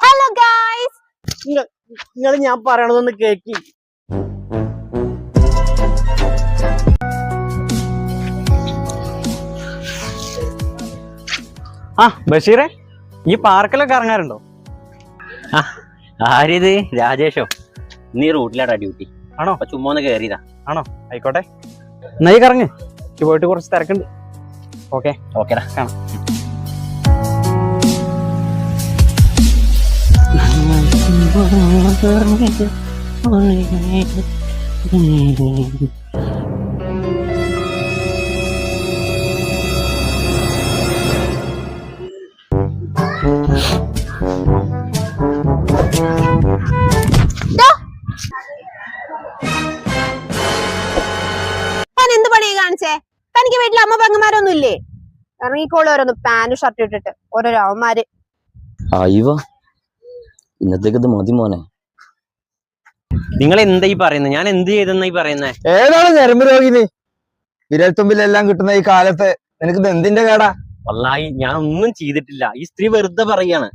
Hello guys, നിങ്ങൾ ഞാൻ പറയണതൊന്ന് കേക്കി. ബഷീറെ, ഈ പാർക്കിലൊക്കെ ഇറങ്ങാറുണ്ടോ? ആരിത്? രാജേഷോ? നീ റൂട്ടിലാടാ ഡ്യൂട്ടി? ആണോ? ചുമ്മാ ഒന്ന് കയറിയതാ. ആണോ? ആയിക്കോട്ടെ, എന്നാ ഈ കറങ്ങ്. പോയിട്ട് കുറച്ച് തിരക്കുണ്ട്. ഓക്കെ ഓക്കെടാ, കാണാം. ഞാൻ എന്ത് പണിയാ കാണിച്ചേ? തനിക്ക് വീട്ടിൽ അമ്മ പെങ്ങന്മാരൊന്നും ഇല്ലേ? ഇറങ്ങിക്കോളൂ ഓരോന്ന് പാന്റ് ഷർട്ട് ഇട്ടിട്ട് ഓരോരോ അവന്മാര്. അയ്യോ, ഇന്നത്തേക്ക് ഇത് മതി മോനെ. നിങ്ങൾ എന്താ ഈ പറയുന്നത്? ഞാൻ എന്ത് ചെയ്തെന്നാ ഈ പറയുന്നേ? ഏതാണ് ഞരമ്പ് രോഗിന്? വിരൽത്തുമ്പിലെല്ലാം കിട്ടുന്ന ഈ കാലത്ത് നിനക്ക് ഇത് എന്തിന്റെ കേടാ? വല്ലാഹി ഞാൻ ഒന്നും ചെയ്തിട്ടില്ല. ഈ സ്ത്രീ വെറുതെ പറയാണ്.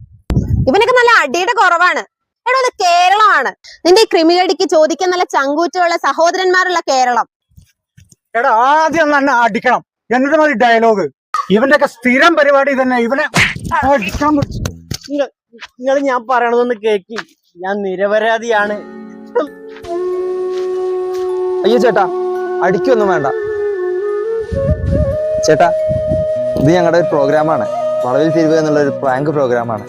ഇവനൊക്കെ നല്ല അടിയുടെ കുറവാണ്. എടോ, ഇത് കേരളമാണ്. നിന്റെ ഈ ക്രിമിനടിക്ക് ചോദിക്കാൻ നല്ല ചങ്കൂറ്റുള്ള സഹോദരന്മാരുള്ള കേരളം. എടാ, ആദ്യം തന്നെ അടിക്കണം, എന്നിട്ട് മതി ഡയലോഗ്. ഇവന്റെ ഒക്കെ സ്ഥിരം പരിപാടി തന്നെ. ഇവനെ അടിക്കാൻ നിങ്ങൾ ഞാൻ പറയണതൊന്ന് കേക്കി. ഞാൻ നിരപരാധിയാണ്. അയ്യോ ചേട്ടാ, അടിക്കൊന്നും വേണ്ട ചേട്ടാ. ഇത് ഞങ്ങളുടെ ഒരു പ്രോഗ്രാമാണ്, വളവിൽ തിരിവ് എന്നുള്ള ഒരു പ്രാങ്ക് പ്രോഗ്രാമാണ്.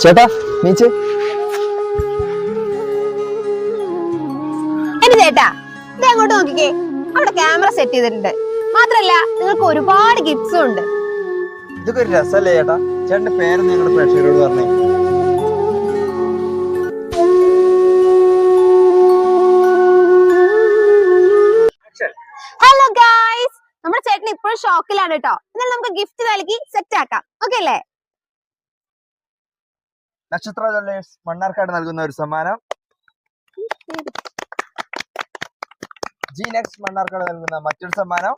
ചേട്ടാ നീച്ച്. എന്റെ ചേട്ടാ, ഇത് അങ്ങോട്ട് നോക്കിക്കേ. അവിടെ ക്യാമറ സെറ്റ് ചെയ്തിട്ടുണ്ട്. മാത്രല്ല നിങ്ങൾക്ക് ഒരുപാട് ഗിഫ്റ്റ്സും ഉണ്ട്. ഇതൊക്കെ ഒരു രസമല്ലേ ചേട്ടാ? ചേട്ടന്റെ പേര് ഞങ്ങളുടെ പ്രേക്ഷകരോട് പറഞ്ഞേ. ഹലോ ഗായ്സ്, നമ്മുടെ ചേട്ടൻ ഇപ്പോഴും ഷോക്കിലാണ് കേട്ടോ. എന്നാൽ നമുക്ക് ഗിഫ്റ്റ് നൽകി സെറ്റ് ആക്കാം. ഓക്കെ അല്ലേ? നക്ഷത്ര ജ്വല്ലേഴ്സ് മണ്ണാർക്കാട് നൽകുന്ന ഒരു സമ്മാനം, G-Next മണ്ണാർക്കാട് നൽകുന്ന മറ്റൊരു സമ്മാനം,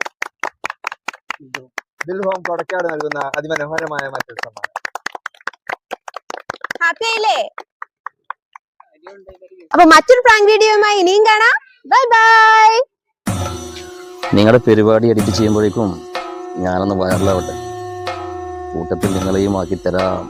ബിൽ ഹോം കൊടക്കാട് നൽകുന്ന അതിമനോഹരമായ മറ്റൊരു സമ്മാനം. ഹാപ്പി ആയില്ലേ? അപ്പൊ മറ്റൊരു പ്രാങ്ക് വീഡിയോയുമായി ഇനിയും കാണാം. Bye bye. നിങ്ങളുടെ പരിപാടി എഡിറ്റ് ചെയ്യുമ്പോഴേക്കും ഞാനൊന്ന് വൈറലാവട്ടെ. കൂട്ടത്തിൽ നിങ്ങളെയും ആക്കി തരാം.